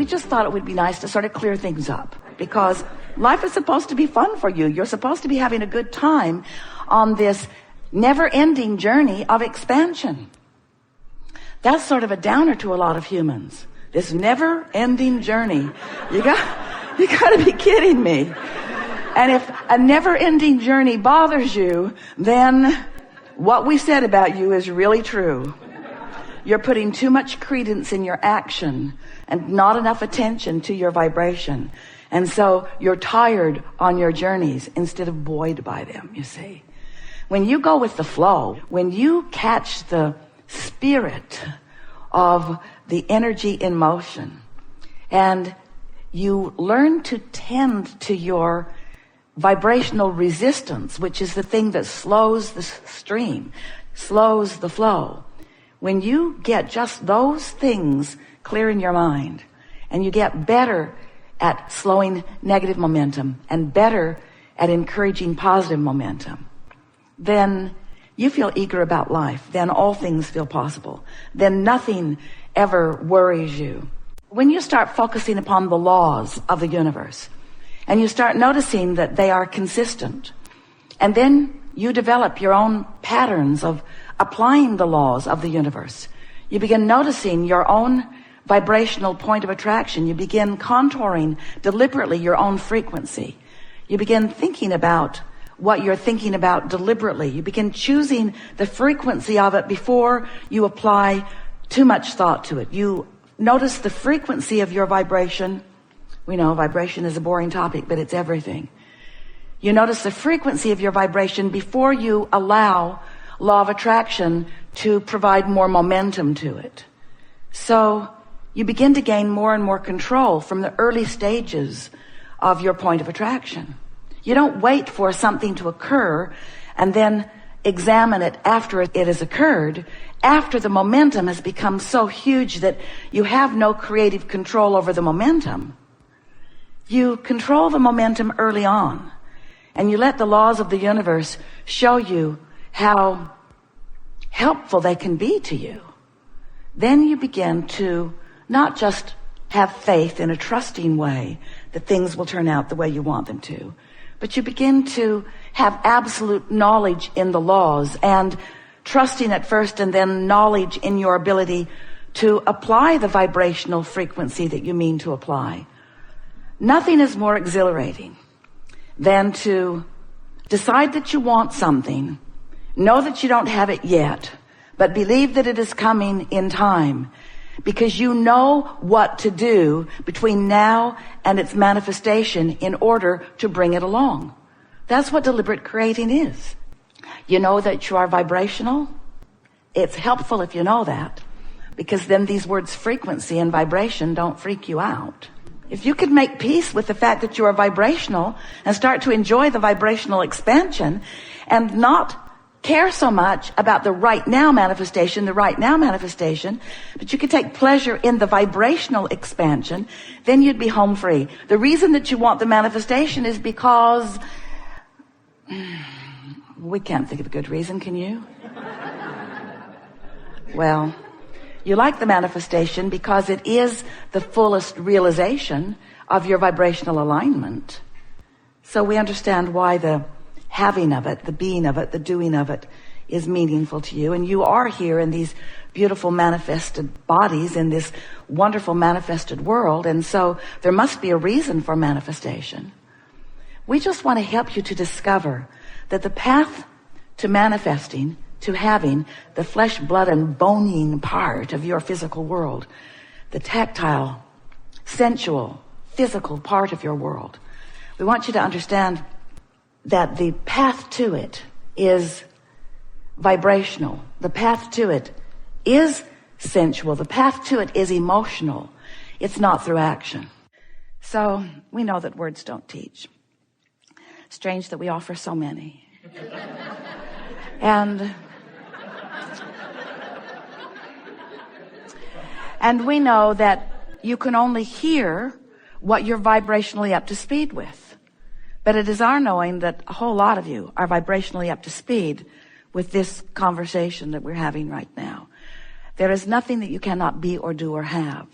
we just thought it would be nice to sort of clear things up, because life is supposed to be fun for you. You're supposed to be having a good time on this never-ending journey of expansion. That's sort of a downer to a lot of humans. This never-ending journey. You got to be kidding me. And if a never-ending journey bothers you, then what we said about you is really true. You're putting too much credence in your action and not enough attention to your vibration. And so you're tired on your journeys instead of buoyed by them, you see. When you go with the flow, when you catch the spirit of the energy in motion, and you learn to tend to your vibrational resistance, which is the thing that slows the stream, slows the flow. When you get just those things clear in your mind, and you get better at slowing negative momentum and better at encouraging positive momentum, then you feel eager about life. Then all things feel possible. Then nothing ever worries you. When you start focusing upon the laws of the universe, and you start noticing that they are consistent, and then you develop your own patterns of applying the laws of the universe, you begin noticing your own vibrational point of attraction. You begin contouring deliberately your own frequency. You begin thinking about what you're thinking about deliberately. You begin choosing the frequency of it before you apply too much thought to it. You notice the frequency of your vibration. We know vibration is a boring topic, but it's everything. You notice the frequency of your vibration before you allow law of attraction to provide more momentum to it. So you begin to gain more and more control from the early stages of your point of attraction. You don't wait for something to occur and then examine it after it has occurred, after the momentum has become so huge that you have no creative control over the momentum. You control the momentum early on, and you let the laws of the universe show you how helpful they can be to you. Then you begin to not just have faith in a trusting way that things will turn out the way you want them to, but you begin to have absolute knowledge in the laws, and trusting at first and then knowledge in your ability to apply the vibrational frequency that you mean to apply. Nothing is more exhilarating than to decide that you want something, know that you don't have it yet, but believe that it is coming in time, because you know what to do between now and its manifestation in order to bring it along. That's what deliberate creating is. You know that you are vibrational. It's helpful if you know that, because then these words frequency and vibration don't freak you out. If you could make peace with the fact that you are vibrational and start to enjoy the vibrational expansion and not care so much about the right now manifestation, but you could take pleasure in the vibrational expansion, then you'd be home free. The reason that you want the manifestation is because we can't think of a good reason, can you? Well, you like the manifestation because it is the fullest realization of your vibrational alignment. So we understand why the having of it, the being of it, the doing of it is meaningful to you. And you are here in these beautiful manifested bodies, in this wonderful manifested world. And so there must be a reason for manifestation. We just want to help you to discover that the path to manifesting, to having the flesh, blood, and boning part of your physical world, the tactile, sensual, physical part of your world, we want you to understand that the path to it is vibrational. The path to it is sensual. The path to it is emotional. It's not through action. So we know that words don't teach. Strange that we offer so many. And we know that you can only hear what you're vibrationally up to speed with. But it is our knowing that a whole lot of you are vibrationally up to speed with this conversation that we're having right now. There is nothing that you cannot be or do or have.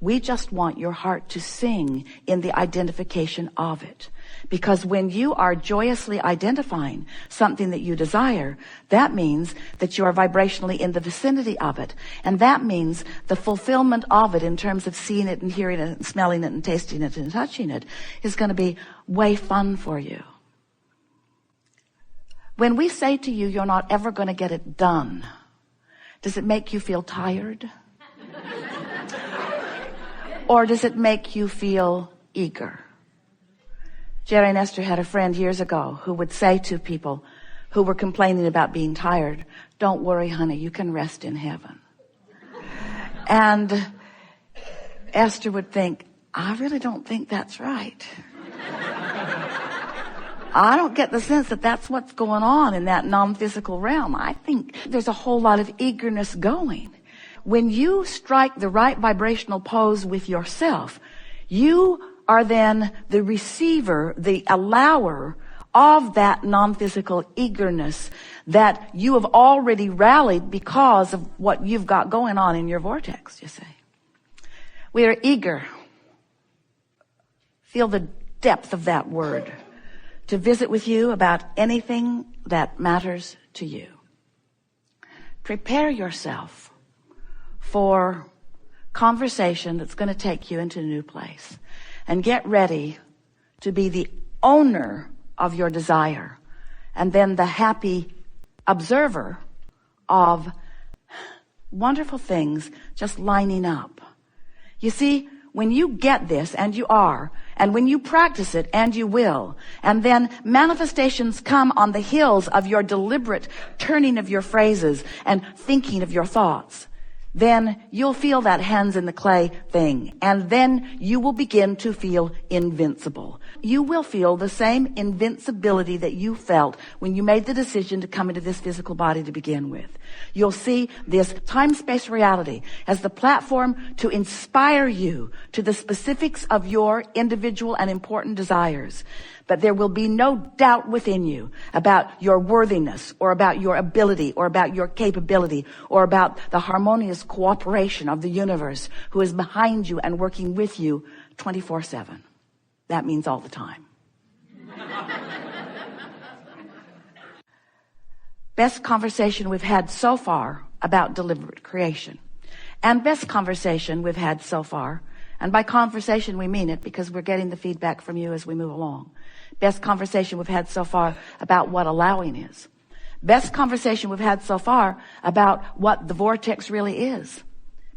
We just want your heart to sing in the identification of it. Because when you are joyously identifying something that you desire, that means that you are vibrationally in the vicinity of it. And that means the fulfillment of it in terms of seeing it and hearing it and smelling it and tasting it and touching it is going to be way fun for you. When we say to you, you're not ever going to get it done, does it make you feel tired? Or does it make you feel eager? Jerry and Esther had a friend years ago who would say to people who were complaining about being tired, don't worry, honey, you can rest in heaven. And Esther would think, I really don't think that's right. I don't get the sense that that's what's going on in that non-physical realm. I think there's a whole lot of eagerness going. When you strike the right vibrational pose with yourself, you are then the receiver, the allower of that non-physical eagerness that you have already rallied because of what you've got going on in your vortex, you see. We are eager. Feel the depth of that word. To visit with you about anything that matters to you. Prepare yourself for conversation that's going to take you into a new place. And get ready to be the owner of your desire. And then the happy observer of wonderful things just lining up. You see, when you get this, and you are, and when you practice it, and you will, and then manifestations come on the heels of your deliberate turning of your phrases and thinking of your thoughts, then you'll feel that hands in the clay thing, and then you will begin to feel invincible. You will feel the same invincibility that you felt when you made the decision to come into this physical body to begin with. You'll see this time-space reality as the platform to inspire you to the specifics of your individual and important desires. But there will be no doubt within you about your worthiness or about your ability or about your capability or about the harmonious cooperation of the universe who is behind you and working with you 24/7. That means all the time. Best conversation we've had so far about deliberate creation. And best conversation we've had so far, and by conversation we mean it because we're getting the feedback from you as we move along. Best conversation we've had so far about what allowing is. Best conversation we've had so far about what the vortex really is.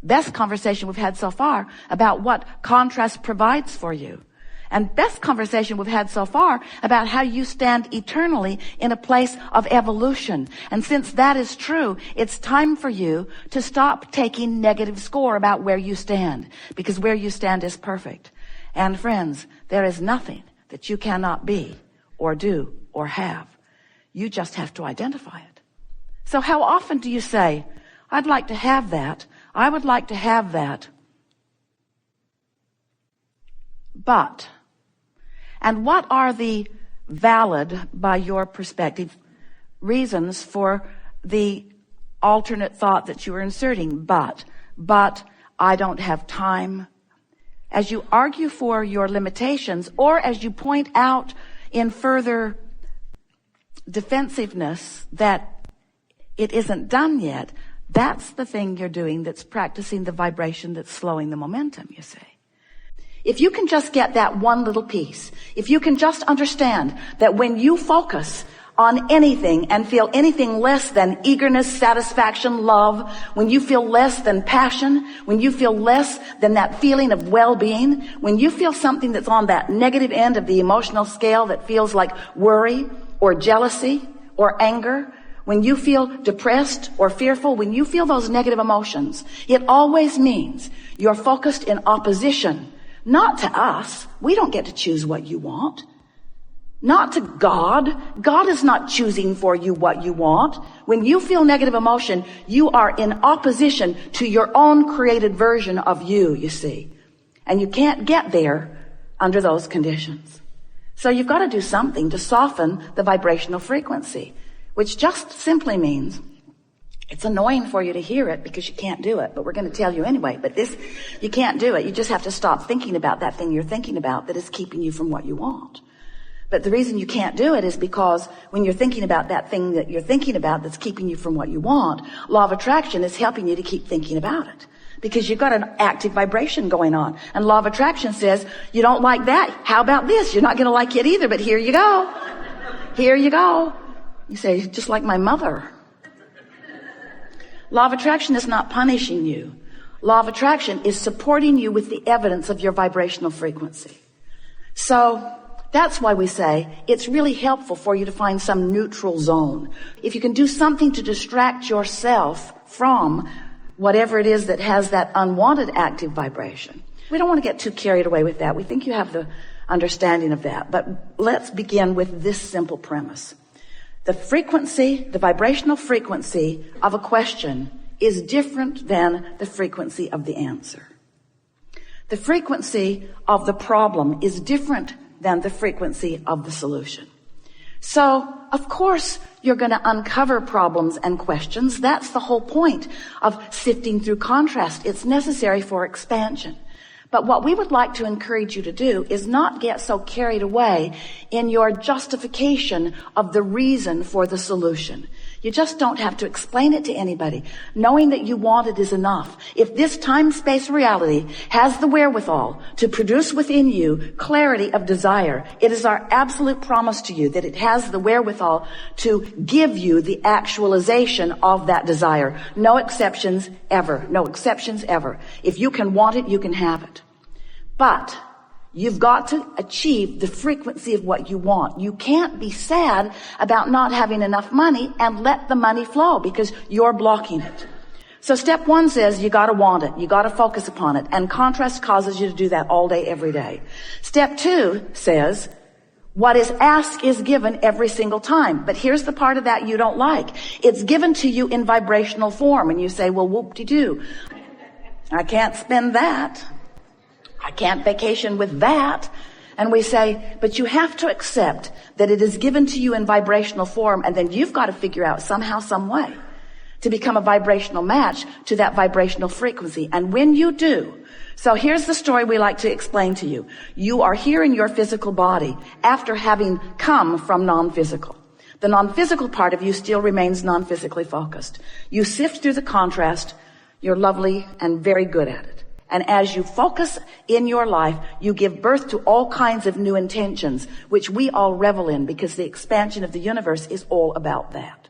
Best conversation we've had so far about what contrast provides for you. And best conversation we've had so far about how you stand eternally in a place of evolution. And since that is true, it's time for you to stop taking negative score about where you stand, because where you stand is perfect. And friends, there is nothing that you cannot be or do or have. You just have to identify it. So how often do you say, I'd like to have that, I would like to have that, but... And what are the valid, by your perspective, reasons for the alternate thought that you are inserting? But I don't have time. As you argue for your limitations, or as you point out in further defensiveness that it isn't done yet, that's the thing you're doing that's practicing the vibration that's slowing the momentum, you see. If you can just get that one little piece, if you can just understand that when you focus on anything and feel anything less than eagerness, satisfaction, love, when you feel less than passion, when you feel less than that feeling of well-being, when you feel something that's on that negative end of the emotional scale that feels like worry or jealousy or anger, when you feel depressed or fearful, when you feel those negative emotions, it always means you're focused in opposition. Not to us. We don't get to choose what you want. Not to God. God is not choosing for you what you want. When you feel negative emotion, you are in opposition to your own created version of you see. And you can't get there under those conditions. So you've got to do something to soften the vibrational frequency, which just simply means It's annoying for you to hear it because you can't do it, but we're going to tell you anyway. But you can't do it. You just have to stop thinking about that thing you're thinking about that is keeping you from what you want. But the reason you can't do it is because when you're thinking about that thing that you're thinking about that's keeping you from what you want, law of attraction is helping you to keep thinking about it. Because you've got an active vibration going on. And law of attraction says, you don't like that. How about this? You're not going to like it either, but here you go. Here you go. You say, just like my mother. Law of attraction is not punishing you. Law of attraction is supporting you with the evidence of your vibrational frequency. So that's why we say it's really helpful for you to find some neutral zone. If you can do something to distract yourself from whatever it is that has that unwanted active vibration. We don't want to get too carried away with that. We think you have the understanding of that. But let's begin with this simple premise. The frequency, the vibrational frequency of a question is different than the frequency of the answer. The frequency of the problem is different than the frequency of the solution. So, of course, you're going to uncover problems and questions. That's the whole point of sifting through contrast. It's necessary for expansion. But what we would like to encourage you to do is not get so carried away in your justification of the reason for the solution. You just don't have to explain it to anybody. Knowing that you want it is enough. If this time-space reality has the wherewithal to produce within you clarity of desire, it is our absolute promise to you that it has the wherewithal to give you the actualization of that desire. No exceptions ever. No exceptions ever. If you can want it, you can have it. But you've got to achieve the frequency of what you want. You can't be sad about not having enough money and let the money flow because you're blocking it. So step one says you got to want it. You got to focus upon it. And contrast causes you to do that all day, every day. Step two says what is asked is given every single time. But here's the part of that you don't like. It's given to you in vibrational form. And you say, well, whoop-de-doo. I can't spend that. I can't vacation with that. And we say, but you have to accept that it is given to you in vibrational form, and then you've got to figure out somehow, some way to become a vibrational match to that vibrational frequency. And when you do, so here's the story we like to explain to you. You are here in your physical body after having come from non-physical. The non-physical part of you still remains non-physically focused. You sift through the contrast. You're lovely and very good at it. And as you focus in your life, you give birth to all kinds of new intentions, which we all revel in because the expansion of the universe is all about that.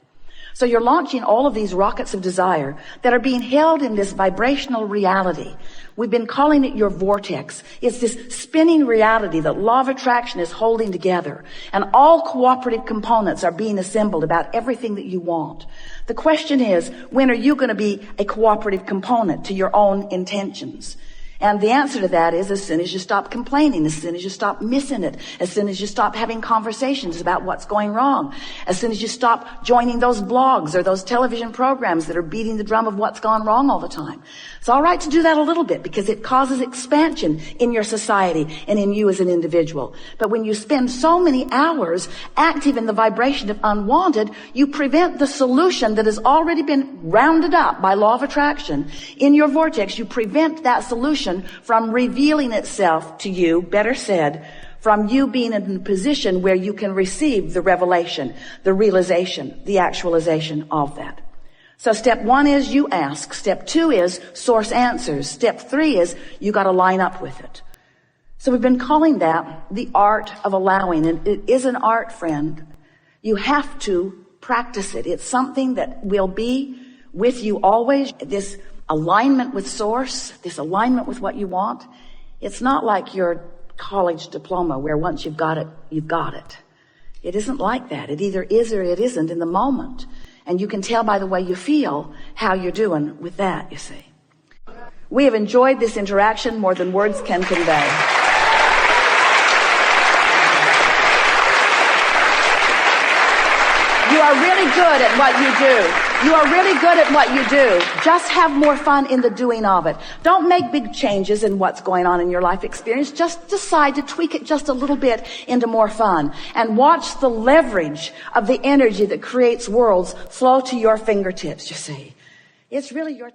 So you're launching all of these rockets of desire that are being held in this vibrational reality. We've been calling it your vortex. It's this spinning reality that law of attraction is holding together. And all cooperative components are being assembled about everything that you want. The question is, when are you going to be a cooperative component to your own intentions? And the answer to that is as soon as you stop complaining, as soon as you stop missing it, as soon as you stop having conversations about what's going wrong, as soon as you stop joining those blogs or those television programs that are beating the drum of what's gone wrong all the time. It's all right to do that a little bit because it causes expansion in your society and in you as an individual. But when you spend so many hours active in the vibration of unwanted, you prevent the solution that has already been rounded up by law of attraction in your vortex. You prevent that solution from revealing itself to you, better said, from you being in a position where you can receive the revelation, the realization, the actualization of that. So step one is you ask. Step two is source answers. Step three is you got to line up with it. So we've been calling that the art of allowing. And it is an art, friend. You have to practice it. It's something that will be with you always. This alignment with source, this alignment with what you want. It's not like your college diploma where once you've got it, you've got it. It isn't like that. It either is or it isn't in the moment. And you can tell by the way you feel how you're doing with that, you see. We have enjoyed this interaction more than words can convey. You are really good at what you do. You are really good at what you do. Just have more fun in the doing of it. Don't make big changes in what's going on in your life experience. Just decide to tweak it just a little bit into more fun. And watch the leverage of the energy that creates worlds flow to your fingertips, you see. It's really your